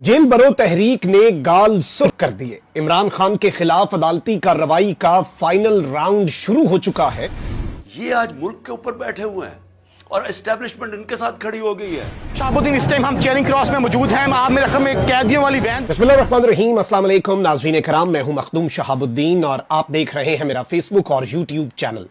Jail भरो तहरीक ने गाल सुर्ख कर दिए। इमरान खान के खिलाफ अदालती कार्रवाई का फाइनल राउंड शुरू हो चुका है। ये आज मुल्क के ऊपर बैठे हुए हैं और एस्टेब्लिशमेंट इनके साथ खड़ी हो गई है। शहाबुद्दीन, इस टाइम हम चेरिंग क्रॉस में मौजूद हैं। आप मेरे रकम में कैदियों वाली वैन। बिस्मिल्लाहिर्रहमानिर्रहीम, अस्सलाम वालेकुम नाज़रीन कराम, मैं हूं मखदूम शहाबुद्दीन और आप देख रहे हैं मेरा फेसबुक और यूट्यूब चैनल।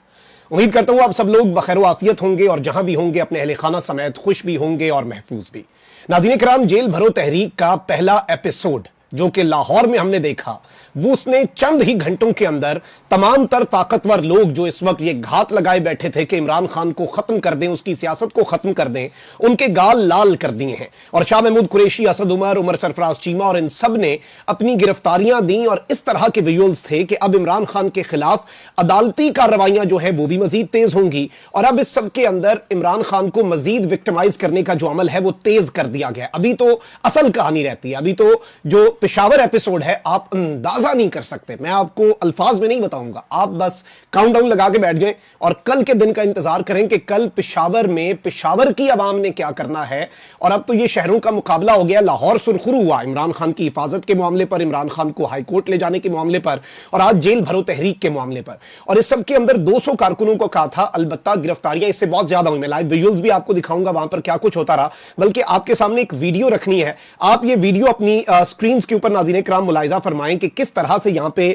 उम्मीद करता हूं आप सब लोग बखैर आफियत होंगे और जहां भी होंगे अपने अहले खाना समेत खुश भी होंगे और महफूज भी। नाज़रीन कराम, जेल भरो तहरीक का पहला एपिसोड जो कि लाहौर में हमने देखा, वो उसने चंद ही घंटों के अंदर तमाम तर ताकतवर लोग जो इस वक्त ये घात लगाए बैठे थे कि इमरान खान को खत्म कर दें, उसकी सियासत को खत्म कर दें, उनके गाल लाल कर दिए हैं। और शाह महमूद कुरैशी, असद उमर, उमर सरफराज चीमा और इन सब ने अपनी गिरफ्तारियां दी और इस तरह के विजुअल्स थे कि अब इमरान खान के खिलाफ अदालती कार्रवाइयां जो है वो भी मजीद तेज होंगी और अब इस सब के अंदर इमरान खान को मजीद विक्टिमाइज करने का जो अमल है वो तेज कर दिया गया। अभी तो असल कहानी रहती है, अभी तो जो पेशावर एपिसोड है आप अंदाजा नहीं कर सकते। मैं आपको अल्फाज में नहीं बताऊंगा, आप बस काउंटडाउन लगा के बैठ जाएं और कल के दिन का इंतजार करें कि कल पेशावर में पेशावर की आवाम ने क्या करना है। और अब तो ये शहरों का मुकाबला हो गया। लाहौर सुरखरू हुआ इमरान खान की हिफाजत के मामले पर, इमरान खान को हाई कोर्ट ले जाने के मामले पर और आज जेल भरो तहरीक के मामले पर। और इस सब के अंदर 200 कारकुनों को कहा था, अलबत्ता गिरफ्तारियां इससे बहुत ज्यादा हुई। मैं लाइव विजुअल्स भी आपको दिखाऊंगा वहां पर क्या कुछ होता रहा, बल्कि आपके सामने एक वीडियो रखनी है। आप ये वीडियो अपनी स्क्रीन के ऊपर नाज़रीन कराम मुलाहिजा फरमाएं कि किस तरह से यहां पे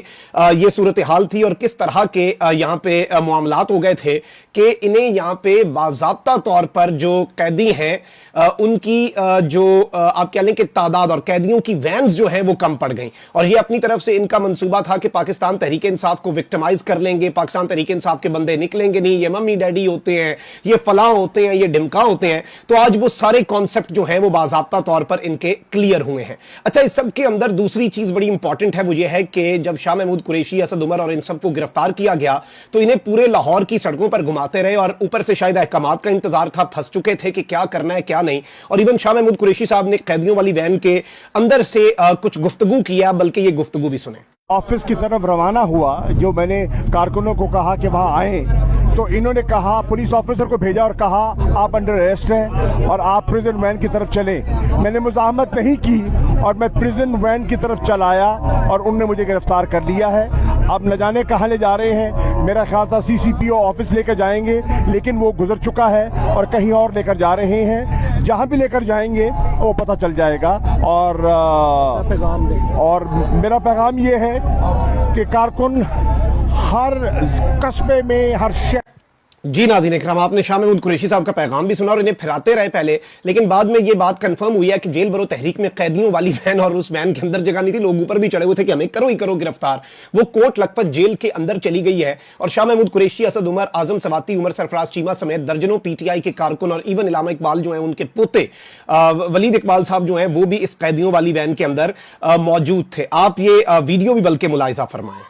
ये सूरत हाल थी और किस तरह के यहां पे मामलात हो गए थे कि इन्हें यहां पे बाज़ाब्ता तौर पर जो कैदी हैं उनकी जो आप कह लें कि तादाद और कैदियों की वैन्स जो हैं वो कम पड़ गई। और ये अपनी तरफ से इनका मंसूबा था कि पाकिस्तान तहरीक इंसाफ को विक्टिमाइज कर लेंगे, पाकिस्तान तहरीक इंसाफ के बंदे निकलेंगे नहीं, ये मम्मी डैडी होते हैं, ये फलां होते हैं, ये ढिमका होते हैं। तो आज वो सारे कॉन्सेप्ट जो हैं वो बाज़ाब्ता तौर पर इनके क्लियर हुए हैं। अच्छा, इस सब के अंदर दूसरी चीज बड़ी इंपॉर्टेंट है, वो ये है कि जब शाह महमूद कुरैशी, असद उमर और इन सबको गिरफ्तार किया गया तो इन्हें पूरे लाहौर की सड़कों पर घुमाते रहे और ऊपर से शायद अहकामात का इंतजार था, फंस चुके थे कि क्या करना है क्या नहीं। और इवन शाह महमूद कुरैशी साहब ने कैदियों वाली वैन के अंदर से कुछ गुफ्तगू किया, बल्कि ये गुफ्तगू भी सुने। ऑफिस की तरफ रवाना हुआ, जो मैंने कारकुनों को कहा कि वहां आए तो इन्होंने कहा, पुलिस ऑफिसर को भेजा और कहा आप अंडर अरेस्ट हैं और आप प्रिजन वैन की तरफ चले। मैंने मुज़ाहमत नहीं की और मैं प्रिजन वैन की तरफ चल आया और उनने मुझे गिरफ्तार कर लिया है। अब न जाने कहाँ ले जा रहे हैं, मेरा ख्याल था CCPO ऑफिस लेकर जाएंगे, लेकिन वो गुजर चुका है और कहीं और लेकर जा रहे हैं। जहाँ भी लेकर जाएंगे वो पता चल जाएगा। और मेरा पैगाम ये है कि कारकुन हर कस्बे में, हर शहर। जी नाज़रीन इकराम, आपने शाह महमूद कुरैशी साहब का पैगाम भी सुना और इन्हें फिराते रहे पहले, लेकिन बाद में ये बात कंफर्म हुई है कि जेल भरो तहरीक में कैदियों वाली वैन और उस वैन के अंदर जगह नहीं थी, लोग ऊपर भी चढ़े हुए थे कि हमें करो ही करो गिरफ्तार। वो कोट लखपत जेल के अंदर चली गई है और शाह महमूद कुरैशी, असद उमर, आजम सवाती, उमर सरफराज चीमा समेत दर्जनों PTI के कारकुन और इवन इलामा इकबाल जो है उनके पोते वलीद इकबाल साहब जो है वो भी इस कैदियों वाली वैन के अंदर मौजूद थे। आप ये वीडियो भी बल्कि मुलाहिजा फरमाएं।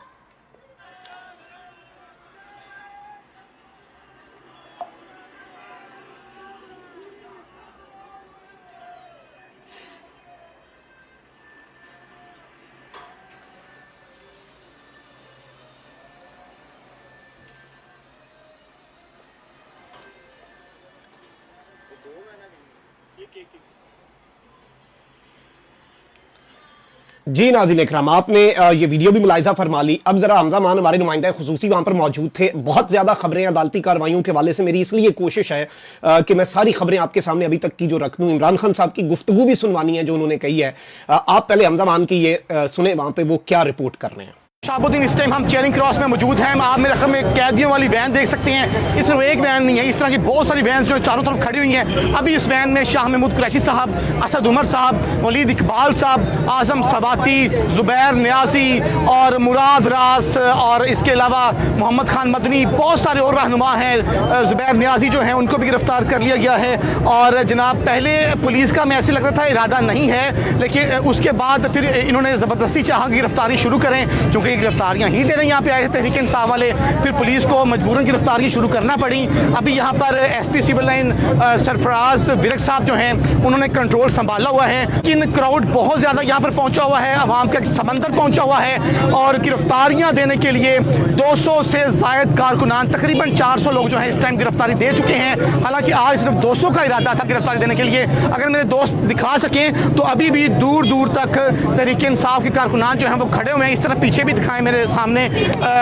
जी नाज़रीन इकराम, आपने ये वीडियो भी मुलाहिजा फरमा ली। अब जरा हमजा मान हमारे नुमाइंदा खुसूसी वहां पर मौजूद थे। बहुत ज्यादा खबरें अदालती कार्रवाइयों के हवाले से मेरी इसलिए कोशिश है कि मैं सारी खबरें आपके सामने अभी तक की जो रख दूं। इमरान खान साहब की गुफ्तगू भी सुनवानी है जो उन्होंने कही है। आप पहले हमजा मान की ये सुने, वहां पर वो क्या रिपोर्ट कर रहे हैं। शहाबुद्दीन, इस टाइम हम चेरिंग क्रॉस में मौजूद हैं। आप मेरे रकम में कैदियों वाली वैन देख सकते हैं। इस सिर्फ एक वैन नहीं है, इस तरह की बहुत सारी वैन जो चारों तरफ खड़ी हुई हैं। अभी इस वैन में शाह महमूद कुरैशी साहब, असद उमर साहब, वलीद इकबाल साहब, आजम सवाती, जुबैर नियाजी और मुराद रास और इसके अलावा मोहम्मद खान मदनी, बहुत सारे और रहनुमा हैं। जुबैर नियाजी जो हैं उनको भी गिरफ्तार कर लिया गया है। और जनाब, पहले पुलिस का मैं ऐसे लग रहा था इरादा नहीं है, लेकिन उसके बाद फिर इन्होंने ज़बरदस्ती चाहा गिरफ्तारी शुरू करें, क्योंकि ये गिरफ्तारियां ही देने यहाँ पे आए थे तहरीक इंसाफ वाले, फिर पुलिस को मजबूरन गिरफ्तारियां शुरू करना पड़ी। अभी यहाँ पर SP civil line Sarfaraz Virk साहब जो हैं उन्होंने कंट्रोल संभाला हुआ है, लेकिन क्राउड बहुत ज़्यादा यहाँ पर पहुँचा हुआ है, आवाम का समंदर पहुँचा हुआ है और गिरफ्तारियाँ देने के लिए 200 से ज़ायद कारकुनान, तकरीबन 400 लोग जो हैं इस टाइम गिरफ्तारी दे चुके हैं। हालांकि आज सिर्फ 200 का इरादा था गिरफ्तारी देने के लिए। अगर मेरे दोस्त दिखा सकें तो अभी भी दूर दूर तक तहरीक इंसाफ के कारकुनान जो हैं वो खड़े हुए हैं। इस तरह पीछे भी दिखाएं मेरे सामने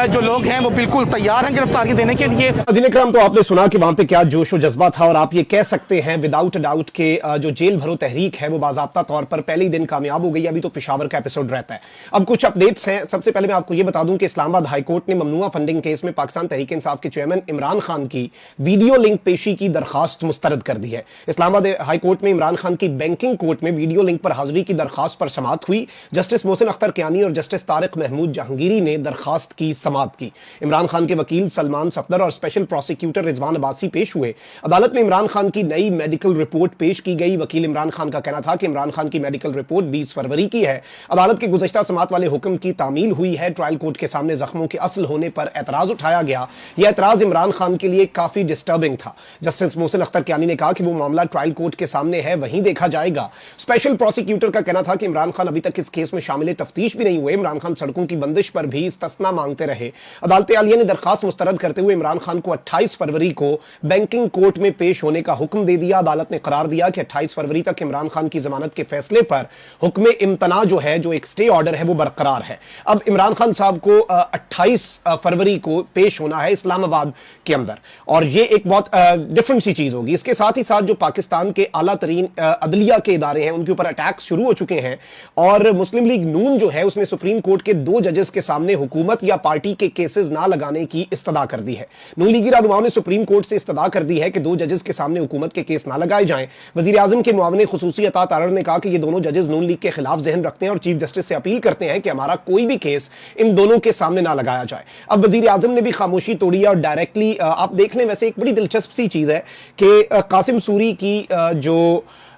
जो लोग हैं वो बिल्कुल तैयार हैं गिरफ्तारी देने के लिए। नाज़रीन इकराम, तो आपने सुना कि वहां पे क्या जोश और जज्बा था और आप ये कह सकते हैं विदाउट डाउट के जो जेल भरो तहरीक है वो बाज़ाब्ता तौर पर पहले ही दिन कामयाब हो गई। अभी तो पेशावर का एपिसोड रहता है। अब कुछ अपडेट्स हैं। सबसे पहले मैं आपको ये बता दूं कि इस्लामाबाद हाईकोर्ट ने ममनुआ फंडिंग केस में पाकिस्तान तहरीक इंसाफ के चेयरमैन इमरान खान की वीडियो लिंक पेशी की दरखास्त मुस्तरद कर दी है। इस्लामाबाद हाईकोर्ट में इमरान खान की बैंकिंग कोर्ट में वीडियो लिंक पर हाजिरी की दरखास्त पर समाअत हुई। जस्टिस मोहसिन अख्तर कियानी और जस्टिस तारिक महमूद जहांगीरी ने दरखास्त की समाअत की। इमरान खान के वकील सलमान सफदर और स्पेशल प्रोसिक्यूटर रिजवान अब्बासी पेश हुए। अदालत में इमरान खान की नई मेडिकल रिपोर्ट पेश की गई। वकील इमरान खान का कहना था कि इमरान खान की मेडिकल रिपोर्ट 20 फरवरी की है। अदालत के गुज़श्ता समाअत वाले हुक्म की तामील हुई है। ट्रायल कोर्ट के सामने जख्मों के असल होने पर एतराज उठाया गया। यह एतराज इमरान खान के लिए काफी डिस्टर्बिंग था। जस्टिस मोहसिन अख्तर कियानी ने कहा कि वो मामला ट्रायल कोर्ट के सामने है, वहीं देखा जाएगा। स्पेशल प्रोसिक्यूटर का कहना था कि इमरान खान अभी तक इस केस में शामिल तफ्तीश भी नहीं हुए। इमरान खान सड़कों की बंदिश पर भी इस्तिस्ना मांगते रहे। अदालत आलिया ने दरखास्त मुस्तरद करते हुए इमरान खान को 28 फरवरी को बैंकिंग कोर्ट में पेश होने का हुक्म दे दिया। अदालत ने करार दिया कि 28 फरवरी तक इमरान खान की जमानत के फैसले पर हुक्म इम्तना जो है, जो एक स्टे ऑर्डर है, वो बरकरार है। अब इमरान खान साहब को 28 फरवरी को पेश होना है इस्लामाबाद के अंदर और ये एक बहुत डिफरेंट सी चीज होगी। इसके साथ ही साथ जो पाकिस्तान के आला तरीन अदलिया के इदारे हैं उनके ऊपर अटैक्स शुरू हो चुके हैं और मुस्लिम लीग नून जो है उसने सुप्रीम कोर्ट के 2 जजेस के सामने हुकूमत या पार्टी के केसेस ना लगाने की इस्तदा कर दी है। नून लीगी रहनुमाओं ने सुप्रीम कोर्ट से इस्तदा कर दी है कि 2 जजेस के सामने हुकूमत के केस ना लगाए जाएं। वजीर आजम के मुआविन खुसूसी अता तारड़ ने कहा कि ये दोनों जजेस नून लीग के खिलाफ जहन रखते हैं और चीफ जस्टिस से अपील करते हैं कि हमारा कोई भी केस इन दोनों के सामने ना लगाया जाए। अब वजीर आजम ने भी खामोशी तोड़ी है और डायरेक्टली आप देख लें, वैसे एक बड़ी दिलचस्प सी चीज है कि कासिम सूरी की जो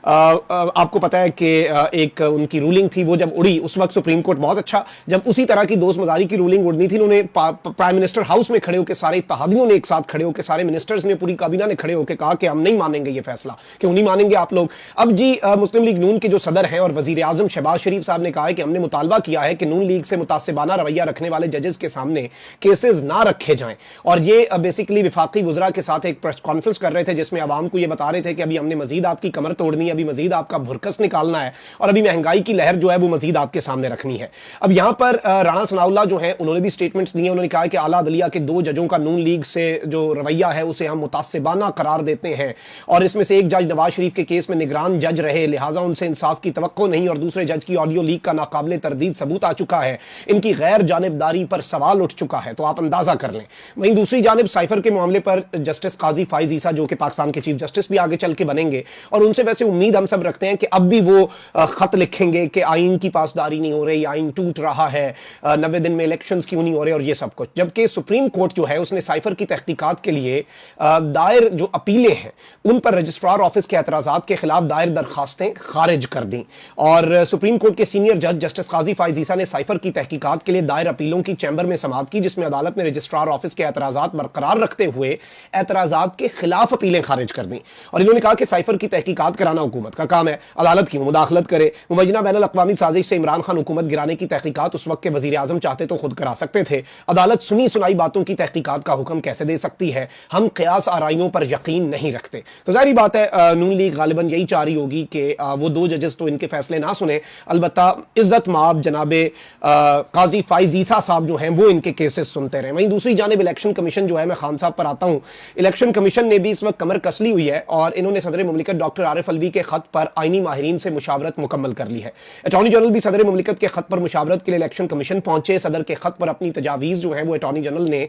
आपको पता है कि एक उनकी रूलिंग थी, वो जब उड़ी उस वक्त सुप्रीम कोर्ट बहुत अच्छा, जब उसी तरह की दोस्त मजारी की रूलिंग उड़नी थी, उन्होंने प्राइम मिनिस्टर हाउस में खड़े होकर सारे इत्तेहादियों ने एक साथ खड़े होकर, सारे मिनिस्टर्स ने, पूरी काबीना ने खड़े होकर कहा कि हम नहीं मानेंगे ये फैसला। क्यों नहीं मानेंगे आप लोग? अब जी मुस्लिम लीग नून के जो सदर हैं और वजीर आजम शहबाज शरीफ साहब ने कहा है कि हमने मुतालबा किया है कि नून लीग से मुतासिबाना रवैया रखने वाले जजेस के सामने केसेस ना रखे जाएं और ये बेसिकली विफाकी वुज़रा के साथ एक प्रेस कॉन्फ्रेंस कर रहे थे जिसमें आवाम को ये बता रहे थे कि अभी हमने मजीद आपकी कमर तोड़नी है, अभी मजीद आपका भुरकस निकालना है और अभी महंगाई की लहर जो है वो मजीद आपके सामने रखनी है। अब यहां पर राणा सनाउल्लाह जो है उन्होंने भी स्टेटमेंट्स दिए। उन्होंने कहा कि आला अदलिया के 2 जजों का नून लीग से जो रवैया है उसे हम मुतासिबाना करार देते हैं और इसमें से एक जज नवाज शरीफ के केस में निगरान जज रहे, लिहाजा उनसे इंसाफ की तवक्को नहीं और दूसरे जज की ऑडियो लीक का नाकाबिले तरदीद सबूत आ चुका है, इनकी गैर जानिबदारी पर सवाल उठ चुका है। तो आप अंदाजा कर लें। वहीं दूसरी जानिब साइफर के मामले पर जस्टिस काजी फाइज ईसा जो कि पाकिस्तान के चीफ जस्टिस भी आगे चल के बनेंगे और उनसे वैसे उम्मीद हम सब रखते हैं कि अब भी वो खत लिखेंगे कि आइन की पासदारी नहीं हो रही, आइन टूट रहा है, 90 दिन में इलेक्शंस क्यों नहीं हो रहे और ये सब कुछ। जबकि सुप्रीम कोर्ट जो है उसने साइफर की तहकीकात के लिए दायर जो अपीलें हैं उन पर रजिस्ट्रार ऑफिस के एतराजात के खिलाफ दायर दरखास्तें खारिज कर दी और सुप्रीम कोर्ट के सीनियर जज जस्टिस काजी फाइज ईसा ने साइफर की तहकीकात के लिए दायर अपीलों की चैम्बर में समाअत की, जिसमें अदालत ने रजिस्ट्रार ऑफिस के एतराजात बरकरार रखते हुए एतराजात के खिलाफ अपीलें खारिज कर दी और इन्होंने कहा कि साइफर की तहकीकात कराना हुकूमत का काम है, अदालत क्यों मुदाखलत करे। मुमज्जना बैनुल अक़वामी साजिश से इमरान खान हुकूमत गिराने की तहकीकात उस वक्त के वजीर आजम चाहते तो खुद करा सकते थे, अदालत सुनी सुनाई बातों की तहकीकात का हुक्म कैसे दे सकती है? हम क़यास आराइयों पर यकीन नहीं रखते। तो जाहिर बात है नून लीग गालिबन यही चाह रही होगी कि वो 2 जजेस तो इनके फैसले ना सुने, अलबत्ता इज्जत माब जनाबे काजी फाइज ईसा साहब जो हैं वो इनके केसेस सुनते रहे। वहीं दूसरी जानिब इलेक्शन कमीशन जो है, मैं खान साहब पर आता हूं, इलेक्शन कमीशन ने भी इस वक्त कमर कसली हुई है और इन्होंने सदर मुमलिकत डॉक्टर आरिफ अलवी के खत पर आईनी माहिरीन से मुशावरत मुकम्मल कर ली है। अटॉर्नी जनरल भी सदर मुमलिकत के खत पर मुशावरत के लिए इलेक्शन कमीशन पहुंचे। सदर के खत पर अपनी तजावीज़ जो है वो अटॉर्नी जनरल ने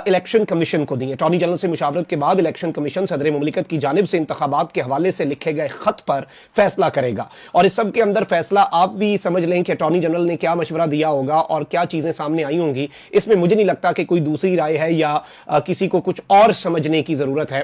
इलेक्शन कमीशन को दी। अटॉर्नी जनरल से मुशावरत के बाद इलेक्शन कमीशन सदर मुमलिकत की जानिब से इंतखाबात के हवाले से लिखे गए खत पर फैसला करेगा और इस सब के अंदर फैसला आप भी समझ लें कि अटॉर्नी जनरल ने क्या मशवरा दिया होगा और क्या चीजें सामने आई होंगी। इसमें मुझे नहीं लगता कि कोई दूसरी राय है या किसी को कुछ और समझने की जरूरत है।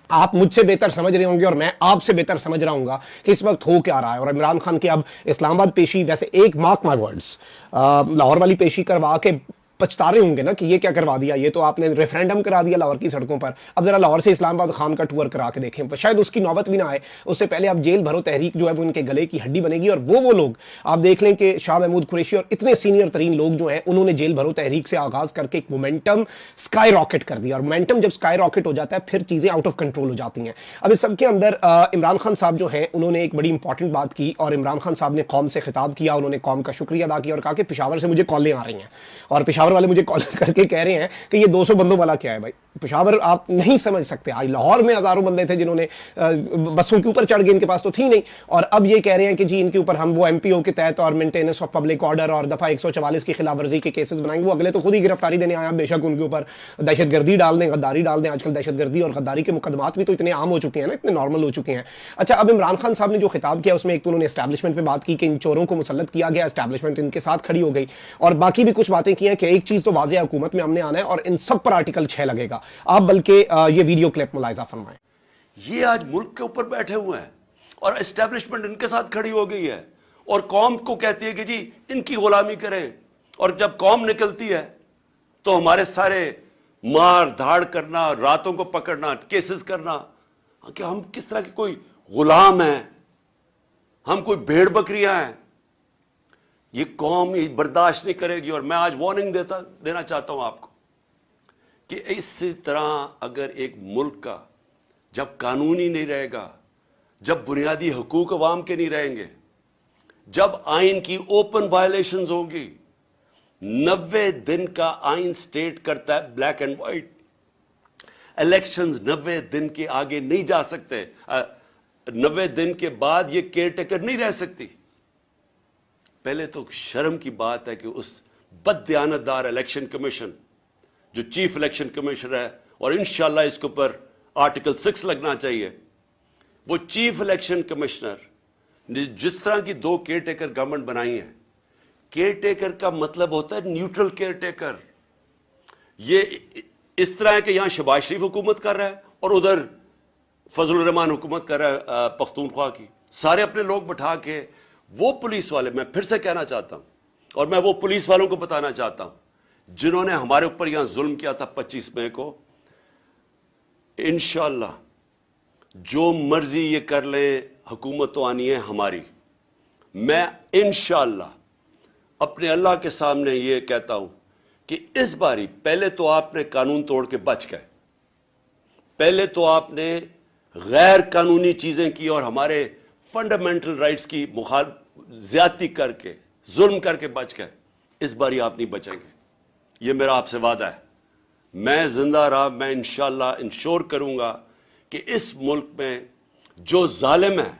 आप मुझसे बेहतर समझ रहे होंगे और मैं आपसे बेहतर समझ रहा हूंगा कि इस वक्त हो क्या रहा है। और इमरान खान की अब इस्लामाबाद पेशी, वैसे एक मार्क माय वर्ड्स, लाहौर वाली पेशी करवा के पछता रहे होंगे ना कि ये क्या करवा दिया, ये तो आपने रेफरेंडम करा दिया लाहौर की सड़कों पर। अब जरा लाहौर से इस्लामाबाद खान का टूर करा के देखें, शायद उसकी नौबत भी ना आए। उससे पहले अब जेल भरो तहरीक जो है वो इनके गले की हड्डी बनेगी। और वो लोग आप देख लें कि शाह महमूद कुरैशी और इतने सीनियर तरीन लोग जो हैं उन्होंने जेल भरो तहरीक से आगाज करके एक मोमेंटम स्काई रॉकेट कर दिया। और मोमेंटम जब स्काई रॉकेट हो जाता है फिर चीजें आउट ऑफ कंट्रोल हो जाती हैं। अब इस सबके अंदर इमरान खान साहब जो हैं उन्होंने एक बड़ी इंपॉर्टेंट बात की और इमरान खान साहब ने कौम से खिताब किया, उन्होंने कौम का शुक्रिया अदा किया और कहा कि पेशावर से मुझे कॉलें आ रही हैं और पेशावर वाले मुझे कॉल करके कह रहे हैं कि ये 200 बंदों वाला क्या है। भाई पेशावर आप नहीं समझ सकते, आज लाहौर में हजारों बंदे थे जिन्होंने बसों के ऊपर चढ़ गए, इनके पास तो थी नहीं। और अब ये कह रहे हैं कि जी इनके ऊपर हम वो एमपीओ के तहत और मेंटेनेंस ऑफ पब्लिक ऑर्डर और दफा 144 की खिलाफ वर्जी के केसेस बनाएंगे। वो अगले तो खुद ही गिरफ्तारी देने आया, बेशक उनके ऊपर दहशतगर्दी डाल दें, गद्दारी डाल दें। आजकल दहशतगर्दी और गद्दारी के मुकदमात भी तो इतने आम हो चुके हैं ना, इतने नॉर्मल हो चुके हैं। अच्छा, अब इमरान खान साहब ने जो खिताब किया उसमें एक तो उन्होंने एस्टैब्लिशमेंट पे बात की कि इन चोरों को मुसल्लत किया गया, एस्टैब्लिशमेंट इनके साथ खड़ी हो गई। और बाकी भी कुछ बातें की हैं कि एक चीज तो वाज़ेह हुकूमत में हमने आना है और इन सब पर आर्टिकल 6 लगेगा। आप बल्कि ये वीडियो क्लिप मुलाहिजा फरमाएं। ये आज मुल्क के ऊपर बैठे हुए हैं और एस्टेब्लिशमेंट इनके साथ खड़ी हो गई है और कौम को कहती है कि जी इनकी गुलामी करें। और जब कौम निकलती है तो हमारे सारे मार धाड़ करना, रातों को पकड़ना, केसेस करना कि हम किस तरह के कोई गुलाम हैं, हम कोई भेड़ बकरियां हैं। ये कौम ये बर्दाश्त नहीं करेगी। और मैं आज वार्निंग देना चाहता हूं आपको कि इसी तरह अगर एक मुल्क का जब कानून ही नहीं रहेगा, जब बुनियादी हकूक अवाम के नहीं रहेंगे, जब आइन की ओपन वायलेशंस होगी। 90 दिन का आइन स्टेट करता है ब्लैक एंड व्हाइट। इलेक्शंस 90 दिन के आगे नहीं जा सकते। 90 दिन के बाद ये केयरटेकर नहीं रह सकती। पहले तो शर्म की बात है कि उस बददियानतदार इलेक्शन कमीशन जो चीफ इलेक्शन कमिश्नर है, और इंशाल्लाह इसके ऊपर आर्टिकल 6 लगना चाहिए, वो चीफ इलेक्शन कमिश्नर ने जिस तरह की 2 केयरटेकर गवर्नमेंट बनाई है। केयरटेकर का मतलब होता है न्यूट्रल केयरटेकर। ये इस तरह है कि यहां शहबाज शरीफ हुकूमत कर रहा है और उधर फजलुर रहमान हुकूमत कर रहा है पख्तूनख्वा की। सारे अपने लोग बैठा के वो पुलिस वाले, मैं फिर से कहना चाहता हूं और मैं वो पुलिस वालों को बताना चाहता हूं जिन्होंने हमारे ऊपर यहां जुल्म किया था 25 मई को। इंशाअल्लाह जो मर्जी ये कर ले, हुकूमत तो आनी है हमारी। मैं इंशाअल्लाह अपने अल्लाह के सामने ये कहता हूं कि इस बारी पहले तो आपने कानून तोड़ के बच गए, पहले तो आपने गैर कानूनी चीजें की और हमारे फंडामेंटल राइट्स की ज्यादती करके, जुल्म करके बच गए। इस बारी आप नहीं बचेंगे, ये मेरा आपसे वादा है। मैं जिंदा रहा, मैं इंशाअल्लाह इंश्योर करूंगा कि इस मुल्क में जो जालिम है,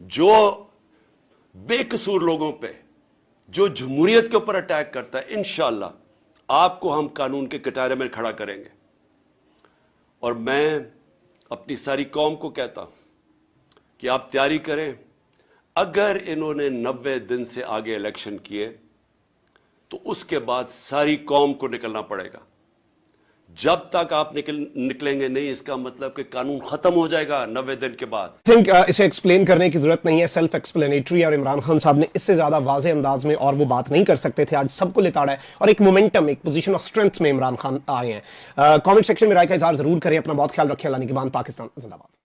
जो बेकसूर लोगों पे, जो जमहूरियत के ऊपर अटैक करता है, इंशाअल्लाह आपको हम कानून के कटारे में खड़ा करेंगे। और मैं अपनी सारी कौम को कहता हूं कि आप तैयारी करें। अगर इन्होंने 90 दिन से आगे इलेक्शन किए तो उसके बाद सारी कौम को निकलना पड़ेगा। जब तक आप निकलेंगे नहीं, इसका मतलब कि कानून खत्म हो जाएगा 90 दिन के बाद। थिंक इसे एक्सप्लेन करने की जरूरत नहीं है, सेल्फ एक्सप्लेनेटरी। और इमरान खान साहब ने इससे ज्यादा वाज़े अंदाज में और वो बात नहीं कर सकते थे। आज सबको लिताड़ा है और एक मोमेंटम, एक पोजीशन ऑफ स्ट्रेंथ में इमरान खान आए हैं। कमेंट सेक्शन में राय का इजहार जरूर करें। अपना बहुत ख्याल रखें। अल्लाह निगहबान। पाकिस्तान जिंदाबाद।